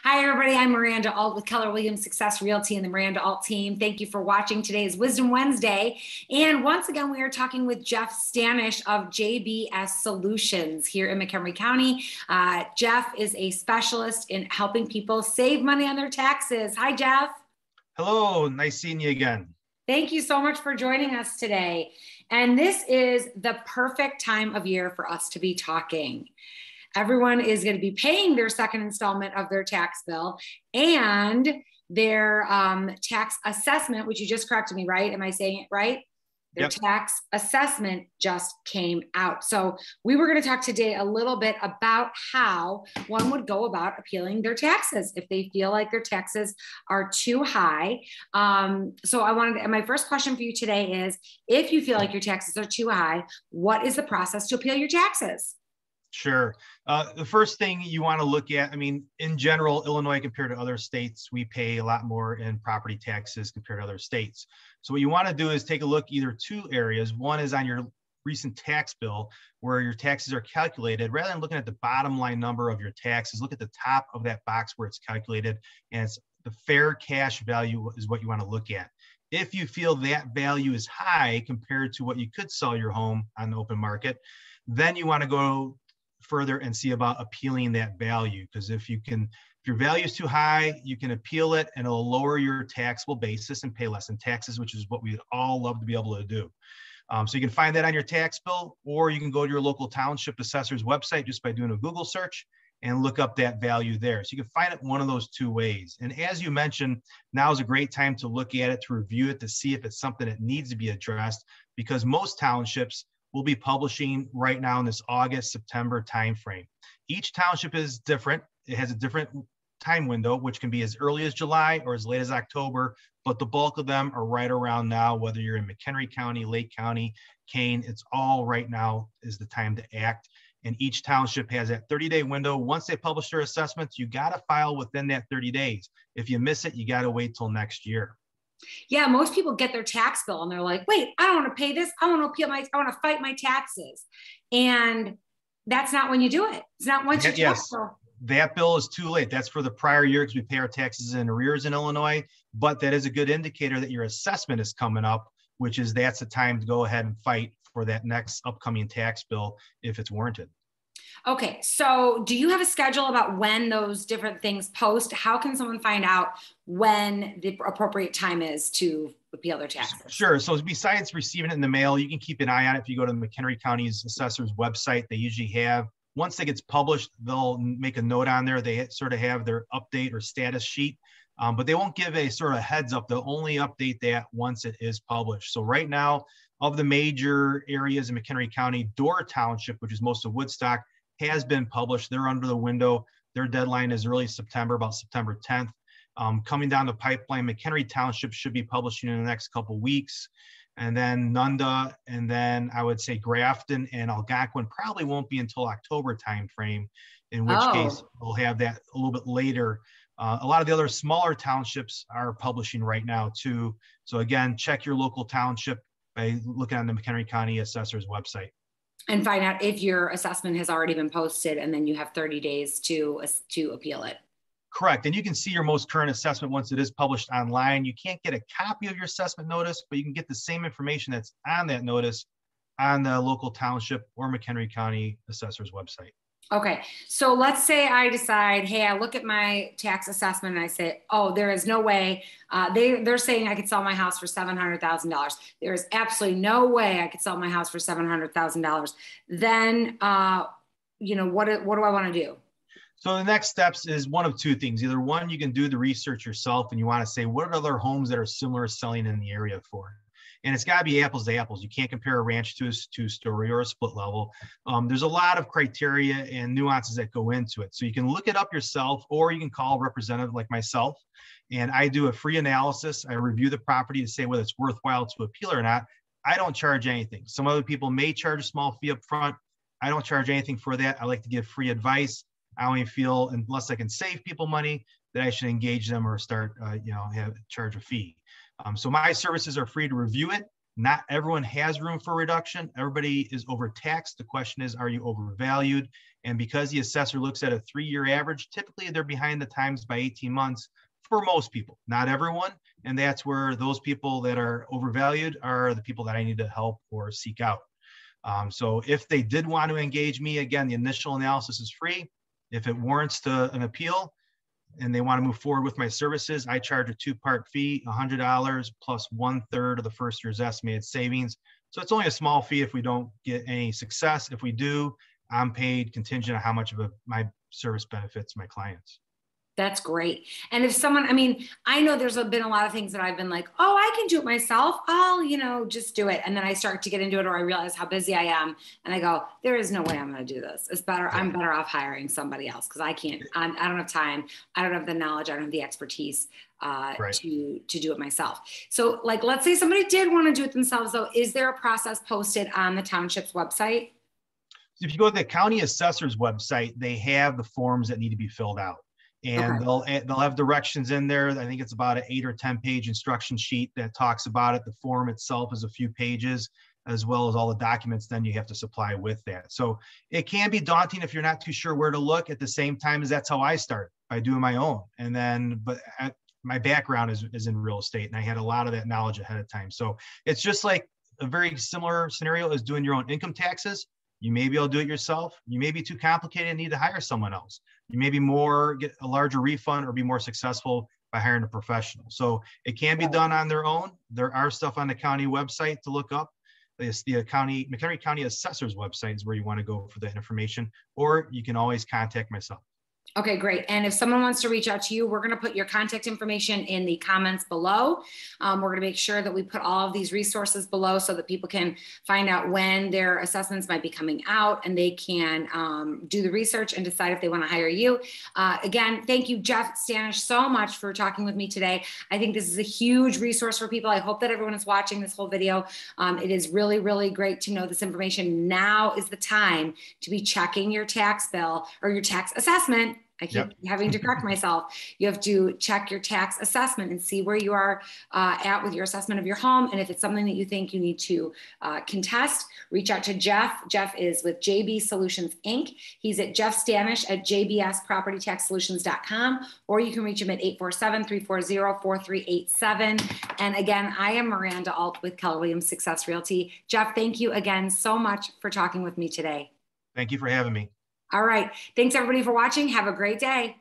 Hi, everybody. I'm Miranda Alt with Keller Williams Success Realty and the Miranda Alt team. Thank you for watching today's Wisdom Wednesday. And once again, we are talking with Jeff Stanish of JBS Solutions here in McHenry County. Jeff is a specialist in helping people save money on their taxes. Hi, Jeff. Hello, nice seeing you again. Thank you so much for joining us today. And this is the perfect time of year for us to be talking. Everyone is going to be paying their second installment of their tax bill and their tax assessment, which you just corrected me, right? Am I saying it right? Their Yep. tax assessment just came out. So we were going to talk today a little bit about how one would go about appealing their taxes if they feel like their taxes are too high. So my first question for you today is, if you feel like your taxes are too high, what is the process to appeal your taxes? Sure. The first thing you want to look at, in general, Illinois compared to other states, we pay a lot more in property taxes compared to other states. So what you want to do is take a look either two areas. One is on your recent tax bill where your taxes are calculated. Rather than looking at the bottom line number of your taxes, look at the top of that box where it's calculated, and it's the fair cash value is what you want to look at. If you feel that value is high compared to what you could sell your home on the open market, then you want to go further and see about appealing that value. Because if your value is too high, you can appeal it and it'll lower your taxable basis and pay less in taxes, which is what we'd all love to be able to do. So you can find that on your tax bill, or you can go to your local township assessor's website just by doing a Google search and look up that value there. So you can find it one of those two ways. And as you mentioned, now is a great time to look at it, to review it, to see if it's something that needs to be addressed, because most townships will be publishing right now in this August, September timeframe. Each township is different. It has a different time window, which can be as early as July or as late as October, but the bulk of them are right around now, whether you're in McHenry County, Lake County, Kane, it's all right now is the time to act. And each township has that 30-day window. Once they publish their assessments, you got to file within that 30 days. If you miss it, you got to wait till next year. Yeah, most people get their tax bill and they're like, wait, I don't want to pay this. I want to fight my taxes. And that's not when you do it. It's not once you Yes, that bill is too late. That's for the prior year because we pay our taxes in arrears in Illinois. But that is a good indicator that your assessment is coming up, that's the time to go ahead and fight for that next upcoming tax bill if it's warranted. Okay, so do you have a schedule about when those different things post? How can someone find out when the appropriate time is to appeal their taxes? Sure. So besides receiving it in the mail, you can keep an eye on it. If you go to the McHenry County's assessor's website, they usually have, once it gets published, they'll make a note on there. They sort of have their update or status sheet, but they won't give a sort of heads up. They'll only update that once it is published. So right now, of the major areas in McHenry County, Door Township, which is most of Woodstock, has been published. They're under the window. Their deadline is early September, about September 10th. Coming down the pipeline, McHenry Township should be publishing in the next couple of weeks. And then Nunda, and then I would say Grafton and Algonquin probably won't be until October timeframe, in which case we'll have that a little bit later. A lot of the other smaller townships are publishing right now too. So again, check your local township by looking on the McHenry County Assessor's website. And find out if your assessment has already been posted, and then you have 30 days to appeal it. Correct. And you can see your most current assessment once it is published online. You can't get a copy of your assessment notice, but you can get the same information that's on that notice on the local township or McHenry County Assessor's website. Okay, so let's say I decide, hey, I look at my tax assessment and I say, oh, there is no way. They're saying I could sell my house for $700,000. There is absolutely no way I could sell my house for $700,000. Then, what do I want to do? So the next steps is one of two things. Either one, you can do the research yourself and you want to say, what are other homes that are similar selling in the area for? And it's got to be apples to apples. You can't compare a ranch to a two-story or a split level. There's a lot of criteria and nuances that go into it. So you can look it up yourself, or you can call a representative like myself. And I do a free analysis. I review the property to say whether it's worthwhile to appeal or not. I don't charge anything. Some other people may charge a small fee up front. I don't charge anything for that. I like to give free advice. I only feel, unless I can save people money, that I should engage them or start, charge a fee. So my services are free to review it. Not everyone has room for reduction. Everybody is overtaxed. The question is, are you overvalued? And because the assessor looks at a 3-year average, typically they're behind the times by 18 months for most people, not everyone. And that's where those people that are overvalued are the people that I need to help or seek out. So if they did want to engage me, again, the initial analysis is free. If it warrants an appeal and they want to move forward with my services, I charge a 2-part fee, $100 plus 1/3 of the first year's estimated savings. So it's only a small fee if we don't get any success. If we do, I'm paid contingent on how much of my service benefits my clients. That's great. And if someone, I mean, I know there's been a lot of things that I've been like, oh, I can do it myself. I'll, just do it. And then I start to get into it, or I realize how busy I am. And I go, there is no way I'm going to do this. It's better. I'm better off hiring somebody else because I can't, I don't have time. I don't have the knowledge. I don't have the expertise to do it myself. So like, let's say somebody did want to do it themselves though. Is there a process posted on the township's website? If you go to the county assessor's website, they have the forms that need to be filled out. And they'll have directions in there. I think it's about an 8 or 10 page instruction sheet that talks about it. The form itself is a few pages, as well as all the documents then you have to supply with that. So it can be daunting if you're not too sure where to look. At the same time, as that's how I started, by doing my own. And then, my background is in real estate, and I had a lot of that knowledge ahead of time. So it's just like a very similar scenario as doing your own income taxes. You may be able to do it yourself. You may be too complicated and need to hire someone else. You may be get a larger refund or be more successful by hiring a professional. So it can be done on their own. There are stuff on the county website to look up. It's the McHenry County Assessor's website is where you want to go for that information, or you can always contact myself. Okay, great. And if someone wants to reach out to you, we're going to put your contact information in the comments below. We're going to make sure that we put all of these resources below so that people can find out when their assessments might be coming out, and they can do the research and decide if they want to hire you. Again, thank you, Jeff Stanish, so much for talking with me today. I think this is a huge resource for people. I hope that everyone is watching this whole video. It is really, really great to know this information. Now is the time to be checking your tax bill or your tax assessment. I keep having to correct myself. You have to check your tax assessment and see where you are at with your assessment of your home. And if it's something that you think you need to contest, reach out to Jeff. Jeff is with JB Solutions, Inc. He's at Jeff Stanish at jbspropertytaxsolutions.com, or you can reach him at 847-340-4387. And again, I am Miranda Alt with Keller Williams Success Realty. Jeff, thank you again so much for talking with me today. Thank you for having me. All right. Thanks everybody for watching. Have a great day.